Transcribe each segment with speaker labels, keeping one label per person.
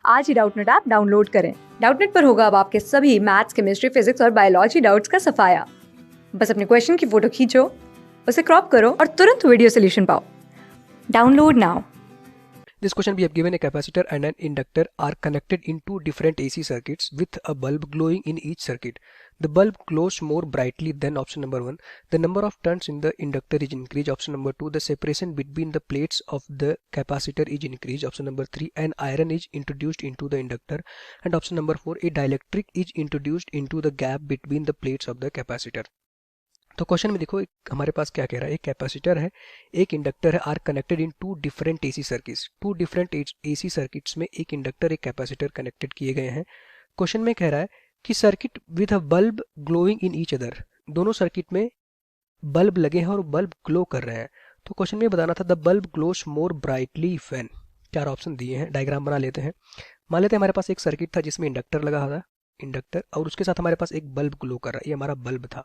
Speaker 1: आज ही Doubtnut app download करें। Doubtnut पर होगा अब आपके सभी मैथ्स, केमिस्ट्री, फिजिक्स और बायोलॉजी डाउट्स का सफाया। बस अपने क्वेश्चन की फोटो खींचो, उसे क्रॉप करो और तुरंत वीडियो सोल्यूशन पाओ। Download now.
Speaker 2: This question we have given a capacitor and an inductor are connected in two different AC circuits with a bulb glowing in each circuit. The bulb glows more brightly than option number 1. The number of turns in the inductor is increased. Option number 2. The separation between the plates of the capacitor is increased. Option number 3. An iron is introduced into the inductor. And option number 4. A dielectric is introduced into the gap between the plates of the capacitor. तो question में देखो हमारे पास क्या कह रहा है, एक capacitor है, एक इंडक्टर है, are connected in two different AC circuits. Two different AC circuits में एक इंडक्टर एक कैपेसिटर कनेक्टेड किए गए हैं। क्वेश्चन में कह रहा है कि circuit with a bulb glowing in each other, दोनों सर्किट में बल्ब लगे हैं और बल्ब ग्लो कर रहे हैं। तो क्वेश्चन में बताना था the bulb glows more brightly when. चार ऑप्शन दिए हैं, डायग्राम बना लेते हैं। मान लेते हैं हमारे पास एक सर्किट था जिसमें इंडक्टर लगा था, इंडक्टर, और उसके साथ हमारे पास एक बल्ब ग्लो कर रहा है, ये हमारा बल्ब था।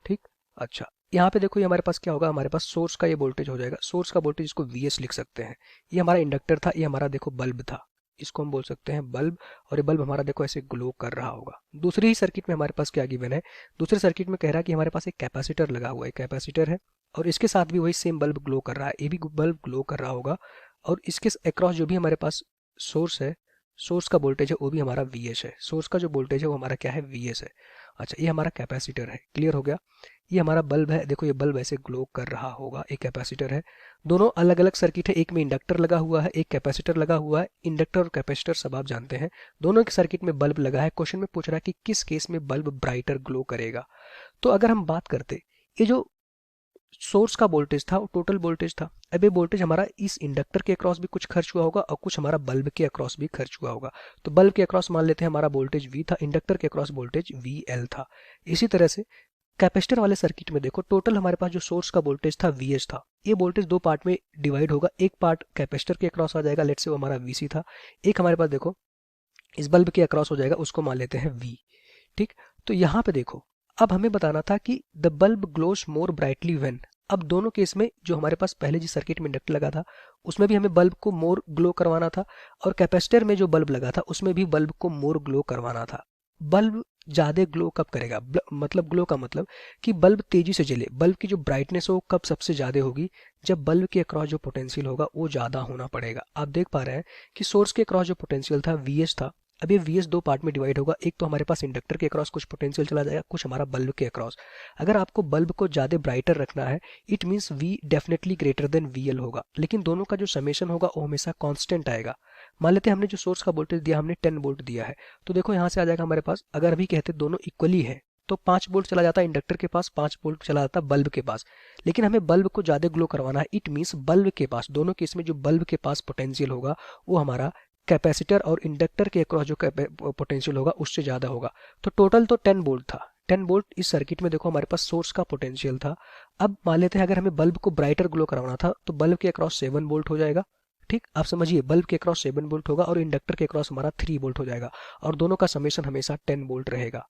Speaker 2: ठीक, अच्छा यहाँ पे देखो ये हमारे पास क्या होगा, हमारे पास सोर्स का ये वोल्टेज हो जाएगा, सोर्स का वोल्टेज इसको Vs लिख सकते हैं। ये हमारा इंडक्टर था, ये हमारा देखो बल्ब था, इसको हम बोल सकते हैं बल्ब, और ये बल्ब हमारा देखो ऐसे ग्लो कर रहा होगा। दूसरी ही सर्किट में हमारे पास क्या गिवन है, दूसरे सर्किट में कह रहा है कि हमारे पास एक कैपेसिटर लगा हुआ है, कैपेसिटर है और इसके साथ भी वही सेम बल्ब ग्लो कर रहा है, ये भी बल्ब ग्लो कर रहा होगा। और इसके अक्रॉस जो भी हमारे पास सोर्स है, सोर्स का वोल्टेज है वो भी हमारा Vs है, सोर्स का जो वोल्टेज है वो हमारा क्या है, Vs है। अच्छा ये हमारा कैपेसिटर है, क्लियर हो गया। ये हमारा बल्ब है, देखो ये बल्ब ऐसे ग्लो कर रहा होगा, एक कैपेसिटर है। दोनों अलग अलग सर्किट है, एक में इंडक्टर लगा हुआ है, एक कैपेसिटर लगा हुआ है। इंडक्टर और कैपेसिटर सब आप जानते हैं, दोनों के सर्किट में बल्ब लगा है। क्वेश्चन में पूछ रहा है कि किस केस में बल्ब ब्राइटर ग्लो करेगा। तो अगर हम बात करते, ये जो सोर्स का वोल्टेज था वो टोटल वोल्टेज था। अब ये वोल्टेज हमारा इस इंडक्टर के अक्रॉस भी कुछ खर्च हुआ होगा और कुछ हमारा बल्ब के अक्रॉस भी खर्च हुआ होगा। तो बल्ब के अक्रॉस मान लेते हैं हमारा वोल्टेज V था, इंडक्टर के अक्रॉस वोल्टेज VL था। इसी तरह से कैपेसिटर वाले सर्किट में देखो टोटल हमारे पास जो सोर्स का वोल्टेज था Vs था, ये वोल्टेज दो पार्ट में डिवाइड होगा। एक पार्ट कैपेसिटर के अक्रॉस आ जाएगा, लेट्स से वो हमारा Vc था। एक हमारे पास देखो इस बल्ब के अक्रॉस हो जाएगा, उसको मान लेते हैं V। ठीक, तो यहाँ पे देखो अब हमें बताना था कि the bulb glows more brightly when. अब दोनों केस में जो हमारे पास पहले जिस सर्किट में इंडक्टर लगा था उसमें भी हमें बल्ब को मोर ग्लो करवाना था, और कैपेसिटर में जो बल्ब लगा था उसमें भी बल्ब को मोर ग्लो करवाना था। बल्ब ज्यादा ग्लो कब करेगा, मतलब ग्लो का मतलब कि बल्ब तेजी से जले, बल्ब की जो ब्राइटनेस हो कब सबसे ज्यादा होगी, जब बल्ब के अक्रॉस जो पोटेंशियल होगा वो ज्यादा होना पड़ेगा। आप देख पा रहे हैं कि सोर्स के अक्रॉस जो पोटेंशियल था Vs था, अब ये Vs दो पार्ट में डिवाइड होगा। एक तो हमारे पास इंडक्टर के अक्रॉस कुछ पोटेंशियल चला जाएगा, कुछ हमारा बल्ब के अक्रॉस। अगर आपको बल्ब को ज्यादा ब्राइटर रखना है, it means V definitely greater than VL होगा, लेकिन दोनों का जो समेशन होगा वो हमेशा कांस्टेंट आएगा। मान लेते हैं हमने जो सोर्स का वोल्टेज दिया, हमने 10 वोल्ट दिया है, तो देखो यहाँ से आ जाएगा हमारे पास, अगर अभी कहते दोनों इक्वली है तो 5 वोल्ट चला जाता है इंडक्टर के पास, 5 वोल्ट चला जाता है बल्ब के पास। लेकिन हमें बल्ब को ज्यादा ग्लो करवाना है, इट मीन्स बल्ब के पास, दोनों केस में जो बल्ब के पास पोटेंशियल होगा वो हमारा कैपेसिटर और इंडक्टर के अक्रॉस जो पोटेंशियल होगा उससे ज्यादा होगा। तो टोटल तो 10 वोल्ट था, 10 वोल्ट इस सर्किट में देखो हमारे पास सोर्स का पोटेंशियल था। अब मान लेते हैं अगर हमें बल्ब को ब्राइटर ग्लो करवाना था तो बल्ब के अक्रॉस 7 वोल्ट हो जाएगा। ठीक, आप समझिए बल्ब के अक्रॉस 7 वोल्ट होगा और इंडक्टर के अक्रॉस हमारा 3 वोल्ट हो जाएगा, और दोनों का समेशन हमेशा 10 वोल्ट रहेगा।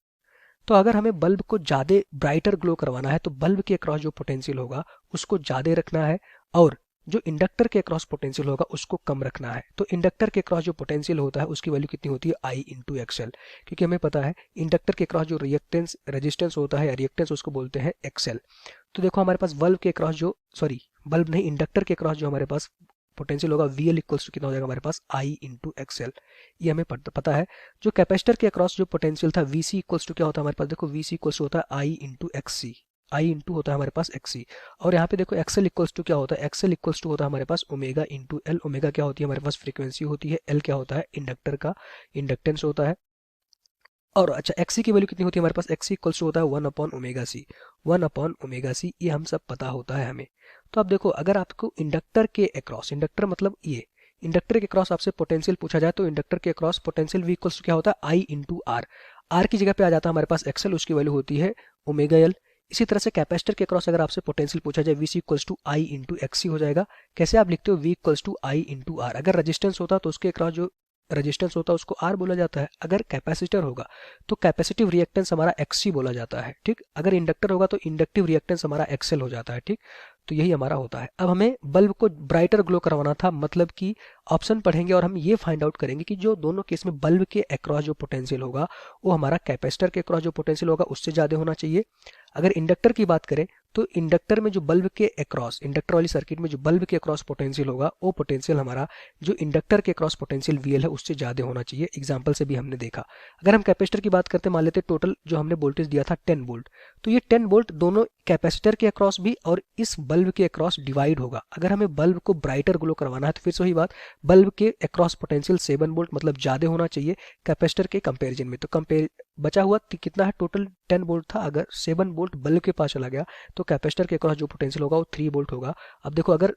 Speaker 2: तो अगर हमें बल्ब को ज्यादा ब्राइटर ग्लो करवाना है तो बल्ब के अक्रॉस जो पोटेंशियल होगा उसको ज्यादा रखना है, और जो इंडक्टर के अक्रॉस पोटेंशियल होगा उसको कम रखना है। तो इंडक्टर के अक्रॉस जो पोटेंशियल होता है उसकी वैल्यू कितनी होती है, I इंटू XL, क्योंकि हमें पता है इंडक्टर के अक्रॉस जो रिएक्टेंस रेजिस्टेंस होता है या रिएक्टेंस उसको बोलते हैं XL। तो देखो हमारे पास बल्ब के अक्रॉस जो, सॉरी बल्ब नहीं, इंडक्टर के अक्रॉस जो हमारे पास पोटेंशियल होगा VL इक्वल्स टू कितना हो जाएगा हमारे पास I इंटू XL, ये हमें पता है। जो कैपेसिटर के अक्रॉस जो पोटेंशियल था VC इक्वल्स टू क्या होता है हमारे पास, देखो VC इक्वल्स टू होता है I into XC, I into होता है हमारे पास XC। और यहाँ पे देखो XL इक्वल्स टू क्या होता है, XL इक्वल्स टू होता है हमारे पास ओमेगा इंटू L। ओमेगा क्या होती है हमारे पास, फ्रीक्वेंसी होती है, L क्या होता है इंडक्टर का इंडक्टेंस होता है। और अच्छा XC की वैल्यू कितनी होती है हमारे पास, XC इक्वल्स टू होता है 1 upon omega C, 1 upon omega C, ये हम सब पता होता है हमें। तो अब देखो अगर आपको इंडक्टर के अक्रॉस, इंडक्टर मतलब ये इंडक्टर के अक्रॉस आपसे पोटेंशियल पूछा जाए तो इंडक्टर के across potential V equals to क्या होता है I इंटू R। R की जगह पे आ जाता है हमारे पास XL, उसकी वैल्यू होती है ओमेगा L। इसी तरह से कैपेसिटर के अक्रॉस अगर आपसे पोटेंशियल पूछा जाए VC equals to I into XC हो जाएगा। कैसे आप लिखते हो, V equals to I into R। अगर रजिस्टेंस होता तो उसके अक्रॉस जो रजिस्टेंस होता है उसको R बोला जाता है, अगर कैपेसिटर होगा तो कैपेसिटिव रिएक्टेंस हमारा XC बोला जाता है। ठीक, अगर इंडक्टर होगा तो इंडक्टिव रिएक्टेंस हमारा XL हो जाता है। ठीक, तो यही हमारा होता है। अब हमें बल्ब को ब्राइटर ग्लो करवाना था, मतलब कि ऑप्शन पढ़ेंगे और हम ये फाइंड आउट करेंगे कि जो दोनों केस में बल्ब के अक्रॉस जो पोटेंशियल होगा वो हमारा कैपेसिटर के अक्रॉस जो पोटेंशियल होगा उससे ज़्यादा होना चाहिए। अगर इंडक्टर की बात करें तो इंडक्टर में जो बल्ब के अक्रॉस, इंडक्टर वाली सर्किट में जो बल्ब के अक्रॉस पोटेंशियल होगा वो पोटेंशियल हमारा जो इंडक्टर के अक्रॉस पोटेंशियल VL है उससे ज़्यादा होना चाहिए। एग्जाम्पल से भी हमने देखा। अगर हम कैपेसिटर की बात करते हैं, मान लेते टोटल जो हमने वोल्टेज दिया था 10 वोल्ट, तो ये 10 वोल्ट दोनों कैपेसिटर के अक्रॉस भी और इस बल्ब के अक्रॉस डिवाइड होगा। अगर हमें बल्ब को ब्राइटर ग्लो करवाना है तो फिर से वही बात, बल्ब के अक्रॉस पोटेंशियल 7 वोल्ट मतलब ज़्यादा होना चाहिए कैपेसिटर के कंपेरिजन में। तो कंपेयर बचा हुआ कितना है, टोटल 10 वोल्ट था, अगर 7 वोल्ट बल्ब के पास चला गया तो कैपेसिटर के अक्रॉस जो पोटेंशियल होगा वो 3 वोल्ट होगा। अब देखो अगर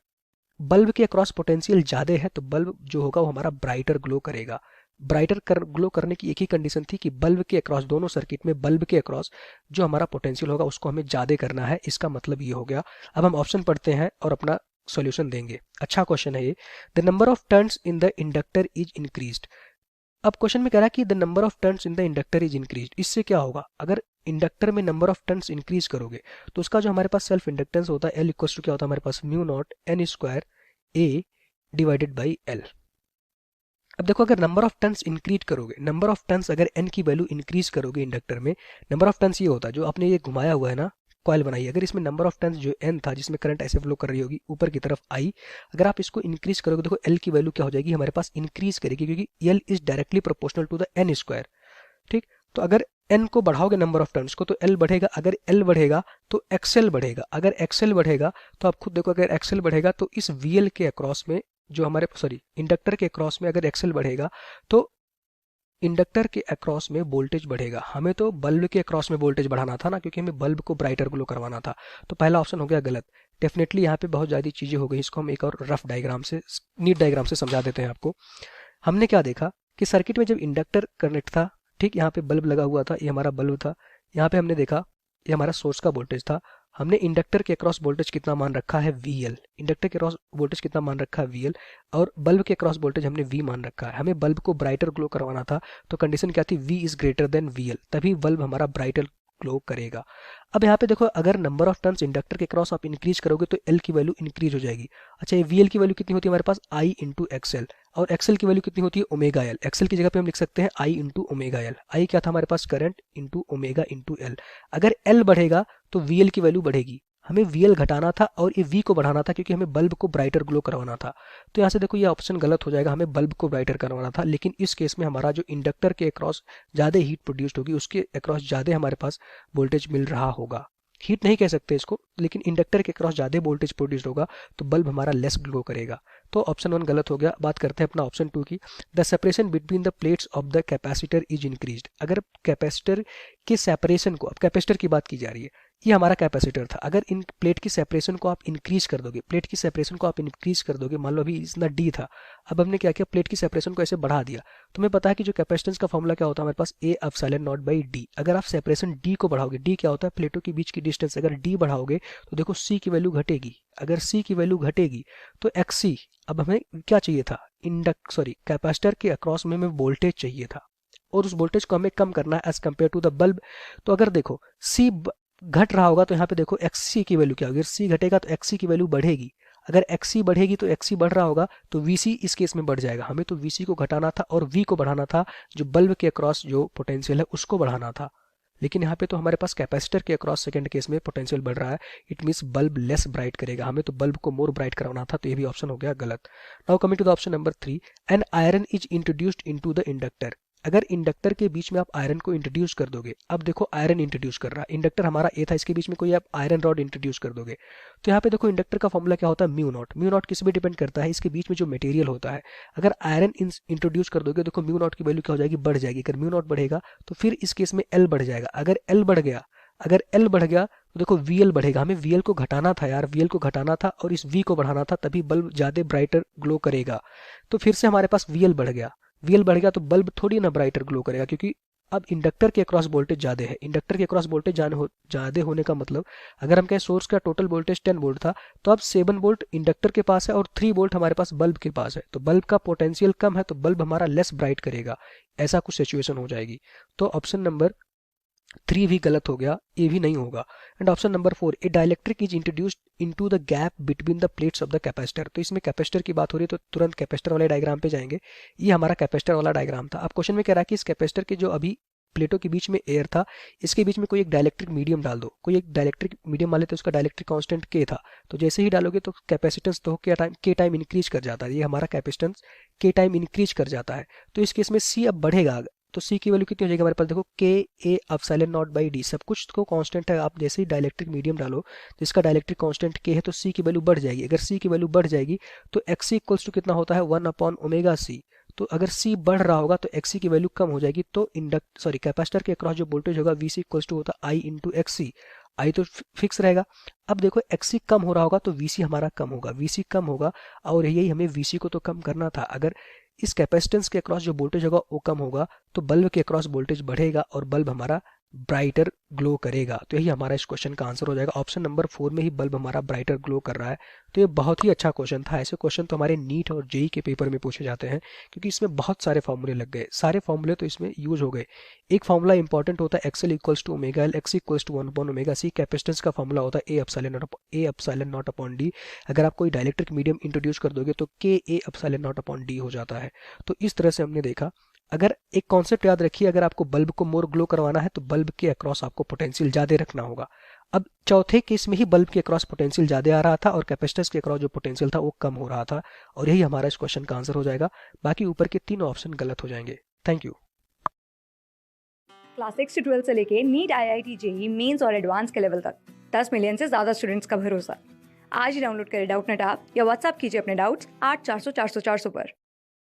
Speaker 2: बल्ब के अक्रॉस पोटेंशियल ज़्यादा है तो बल्ब जो होगा वो हमारा ब्राइटर ग्लो करेगा। ग्लो करने की एक ही कंडीशन थी कि बल्ब के अक्रॉस, दोनों सर्किट में बल्ब के अक्रॉस जो हमारा पोटेंशियल होगा उसको हमें ज़्यादा करना है। इसका मतलब ये हो गया। अब हम ऑप्शन पढ़ते हैं और अपना सॉल्यूशन देंगे। अच्छा क्वेश्चन है ये। The number of turns in the inductor is increased. अब क्वेश्चन में कह रहा है कि the number of turns in the inductor is increased. इससे क्या होगा, अगर इंडक्टर में नंबर ऑफ टर्न्स इंक्रीज करोगे तो उसका जो हमारे पास सेल्फ इंडक्टेंस होता है L इक्वल्स टू क्या होता है हमारे पास mu nought N square A divided by L। अब देखो अगर नंबर ऑफ टर्न्स इंक्रीज करोगे, नंबर ऑफ टर्न्स अगर N की वैल्यू इंक्रीज करोगे इंडक्टर में, नंबर ऑफ टर्न्स ये होता है जो आपने ये घुमाया हुआ है ना कॉइल बनाई, अगर इसमें नंबर ऑफ टर्न्स जो N था जिसमें करंट ऐसे फ्लो कर रही होगी ऊपर की तरफ I, अगर आप इसको इंक्रीज करोगे देखो L की वैल्यू क्या हो जाएगी हमारे पास इंक्रीज करेगी, क्योंकि L is directly proportional to the N square. ठीक, तो अगर N को बढ़ाओगे नंबर ऑफ टर्न्स को तो L बढ़ेगा, अगर L बढ़ेगा तो XL बढ़ेगा, अगर XL बढ़ेगा तो आप खुद देखो अगर XL बढ़ेगा तो इस VL के अक्रॉस में जो हमारे इंडक्टर के अक्रॉस में अगर XL बढ़ेगा तो इंडक्टर के अक्रॉस में वोल्टेज बढ़ेगा। हमें तो बल्ब के अक्रॉस में वोल्टेज बढ़ाना था ना, क्योंकि हमें बल्ब को ब्राइटर ग्लो करवाना था। तो पहला ऑप्शन हो गया गलत। डेफिनेटली यहाँ पे बहुत ज़्यादा चीज़ें हो गई, इसको हम एक और रफ डायग्राम से, नीट डायग्राम से समझा देते हैं आपको। हमने क्या देखा कि सर्किट में जब इंडक्टर कनेक्ट था, ठीक, यहाँ पे बल्ब लगा हुआ था, ये हमारा बल्ब था, यहाँ पे हमने देखा ये हमारा सोर्स का वोल्टेज था। हमने इंडक्टर के अक्रॉस वोल्टेज कितना मान रखा है VL, इंडक्टर के अक्रॉस वोल्टेज कितना मान रखा है VL, और बल्ब के अक्रॉस वोल्टेज हमने V मान रखा है। हमें बल्ब को ब्राइटर ग्लो करवाना था, तो कंडीशन क्या थी, V is greater than VL, तभी बल्ब हमारा ब्राइटर ग्लो करेगा। अब यहाँ पे देखो अगर नंबर ऑफ टर्न्स इंडक्टर के क्रॉस आप इंक्रीज करोगे तो L की वैल्यू इंक्रीज हो जाएगी। अच्छा, ये VL की वैल्यू कितनी होती है हमारे पास I इंटू XL, और XL की वैल्यू कितनी होती है ओमेगा L। XL की जगह पे हम लिख सकते हैं I into omega L। I क्या था हमारे पास, current into omega into L। अगर L बढ़ेगा तो VL की वैल्यू बढ़ेगी। हमें VL घटाना था और ये V को बढ़ाना था, क्योंकि हमें बल्ब को ब्राइटर ग्लो करवाना था। तो यहाँ से देखो ये ऑप्शन गलत हो जाएगा, हमें बल्ब को ब्राइटर करवाना था। लेकिन इस केस में हमारा जो इंडक्टर के अक्रॉस ज़्यादा हीट प्रोड्यूस्ड होगी, उसके अक्रॉस ज़्यादा हमारे पास वोल्टेज मिल रहा होगा। हीट नहीं कह सकते इसको, लेकिन इंडक्टर के क्रॉस ज़्यादा वोल्टेज प्रोड्यूस होगा तो बल्ब हमारा लेस ग्लो करेगा। तो ऑप्शन 1 गलत हो गया। बात करते हैं अपना ऑप्शन 2 की। The separation between the plates of the capacitor is increased. अगर कैपेसिटर के सेपरेशन को, अब कैपेसिटर की बात की जा रही है, ये हमारा कैपेसिटर था, अगर इन प्लेट की सेपरेशन को आप इंक्रीज कर दोगे, प्लेट की सेपरेशन को आप इंक्रीज कर दोगे, मान लो अभी इतना D था, अब हमने क्या किया, प्लेट की सेपरेशन को ऐसे बढ़ा दिया। तुम्हें पता है कि जो कैपेसिटेंस का फॉर्मूला क्या होता है हमारे पास, A epsilon not by D। अगर आप सेपरेशन D को बढ़ाओगे, D क्या होता है प्लेटों के बीच की डिस्टेंस, अगर D बढ़ाओगे तो देखो C की वैल्यू घटेगी। अगर C की वैल्यू घटेगी तो XC, अब हमें क्या चाहिए था, कैपेसिटर के अक्रॉस में हमें वोल्टेज चाहिए था, और उस वोल्टेज को हमें कम करना है as compare to the bulb. तो अगर देखो C घट रहा होगा तो यहाँ पे देखो XC की वैल्यू क्या होगी, अगर C घटेगा तो XC की वैल्यू बढ़ेगी, अगर XC बढ़ेगी तो XC बढ़ रहा होगा तो VC इस केस में बढ़ जाएगा। हमें तो VC को घटाना था और V को बढ़ाना था, जो बल्ब के अक्रॉस जो पोटेंशियल है उसको बढ़ाना था। लेकिन यहाँ पे तो हमारे पास कैपेसिटर के अक्रॉस सेकंड केस में पोटेंशियल बढ़ रहा है, it means bulb less bright करेगा। हमें तो बल्ब को मोर ब्राइट करवाना था, तो ये भी ऑप्शन हो गया गलत। Now coming to the option number 3, an iron is introduced into the inductor. अगर इंडक्टर के बीच में आप आयरन को इंट्रोड्यूस कर दोगे, अब देखो आयरन इंट्रोड्यूस कर रहा है, इंडक्टर हमारा A था, इसके बीच में कोई आप आयरन रॉड इंट्रोड्यूस कर दोगे, तो यहाँ पे देखो इंडक्टर का फॉर्मूला क्या होता है, म्यू नॉट। म्यू नॉट किस पे डिपेंड करता है, इसके बीच में जो मटेरियल होता है। अगर आयरन इंट्रोड्यूस कर दोगे देखो म्यू नॉट की वैल्यू क्या हो जाएगी, बढ़ जाएगी। अगर म्यू नॉट बढ़ेगा तो फिर इस केस में L बढ़ जाएगा। अगर L बढ़ गया तो देखो VL बढ़ेगा। हमें VL को घटाना था यार, VL को घटाना था और इस V को बढ़ाना था, तभी बल्ब ज़्यादा ब्राइटर ग्लो करेगा। तो फिर से हमारे पास VL बढ़ गया तो बल्ब थोड़ी ना ब्राइटर ग्लो करेगा, क्योंकि अब इंडक्टर के अक्रॉस वोल्टेज ज़्यादा है। इंडक्टर के अक्रॉस वोल्टेज ज़्यादा होने का मतलब, अगर हम कहें सोर्स का टोटल वोल्टेज 10 वोल्ट था तो अब 7 वोल्ट इंडक्टर के पास है और 3 वोल्ट हमारे पास बल्ब के पास है, तो बल्ब का पोटेंशियल कम है तो बल्ब हमारा लेस ब्राइट करेगा। ऐसा कुछ सिचुएशन हो जाएगी। तो ऑप्शन नंबर 3 भी गलत हो गया, ए भी नहीं होगा। And option number 4, A dielectric is introduced into the gap between the plates of the capacitor. तो इसमें कैपेसिटर की बात हो रही है तो तुरंत कैपेसिटर वाले डायग्राम पे जाएंगे। ये हमारा कैपेसिटर वाला डायग्राम था। अब क्वेश्चन में कह रहा है कि इस कैपेसिटर के जो अभी प्लेटों के बीच में एयर था, इसके बीच में कोई एक डाइलेक्ट्रिक मीडियम डाल दो। कोई एक डाइलेक्ट्रिक मीडियम मान लेते उसका डाइलेक्ट्रिक कांस्टेंट के था, तो जैसे ही डालोगे तो कैपेसिटेंस तो के टाइम इंक्रीज कर जाता है। ये हमारा कैपेसिटेंस के टाइम इंक्रीज कर जाता है। तो इस केस में सी अब बढ़ेगा, तो सी की वैल्यू कितनी हो जाएगी हमारे पास, देखो के ए एप्सिलॉन नॉट बाई डी, सब कुछ तो कांस्टेंट है। आप जैसे ही डाइलेक्ट्रिक मीडियम डालो जिसका डाइलेक्ट्रिक कांस्टेंट के है, तो सी की वैल्यू बढ़ जाएगी। अगर सी की वैल्यू बढ़ जाएगी तो एक्स सी इक्वल्स टू कितना होता है, 1/ओमेगा सी। तो अगर सी बढ़ रहा होगा तो एक्स सी की वैल्यू कम हो जाएगी। तो कैपेसिटर के अक्रॉस जो वोल्टेज होगा वी सी इक्वल्स टू होता है आई इंटू एक्स सी। आई तो फिक्स रहेगा। अब देखो एक्स सी कम हो रहा होगा तो वी सी हमारा कम होगा, वी सी कम होगा, और यही हमें वी सी को तो कम करना था। अगर इस कैपेसिटेंस के अक्रॉस जो वोल्टेज होगा वो कम होगा तो बल्ब के अक्रॉस वोल्टेज बढ़ेगा और बल्ब हमारा ब्राइटर ग्लो करेगा। तो यही हमारा इस क्वेश्चन का आंसर हो जाएगा। ऑप्शन नंबर 4 में ही बल्ब हमारा ब्राइटर ग्लो कर रहा है। तो ये बहुत ही अच्छा क्वेश्चन था। ऐसे क्वेश्चन तो हमारे नीट और जेई के पेपर में पूछे जाते हैं, क्योंकि इसमें बहुत सारे फॉर्मूले लग गए, सारे फॉर्मूले तो इसमें यूज हो गए। एक फॉर्मूला इंपॉर्टेंट होता है X L equals to omega L, X equals to 1/ओमेगा सी। कैपेसिटेंस का फॉर्मूला होता है A epsilon nought upon D. अगर आप कोई डाइलेक्ट्रिक मीडियम इंट्रोड्यूस कर दोगे तो के ए एप्सिलॉन नॉट अपॉन डी हो जाता है। तो इस तरह से हमने देखा। अगर एक कॉन्सेप्ट याद रखिए, अगर आपको बल्ब को मोर ग्लो करवाना है तो बल्ब के अक्रॉस आपको पोटेंशियल ज़्यादा रखना होगा। अब चौथे केस में ही बल्ब के अक्रॉस पोटेंशियल ज़्यादा आ रहा था और कैपेसिटर्स के अक्रॉस जो पोटेंशियल था वो कम हो रहा था, और यही हमारा इस क्वेश्चन का आंसर हो जाएगा। बाकी ऊपर के तीनों ऑप्शन गलत हो जाएंगे। Thank you.
Speaker 1: क्लास 6 से 12 से लेके नीट IIT जेई मेंस और एडवांस के लेवल तक 10 मिलियन से ज़्यादा स्टूडेंट्स का भरोसा। आज ही डाउनलोड करें डाउटनेट ऐप या व्हाट्सएप कीजिए अपने डाउट्स 8400 400 400 पर।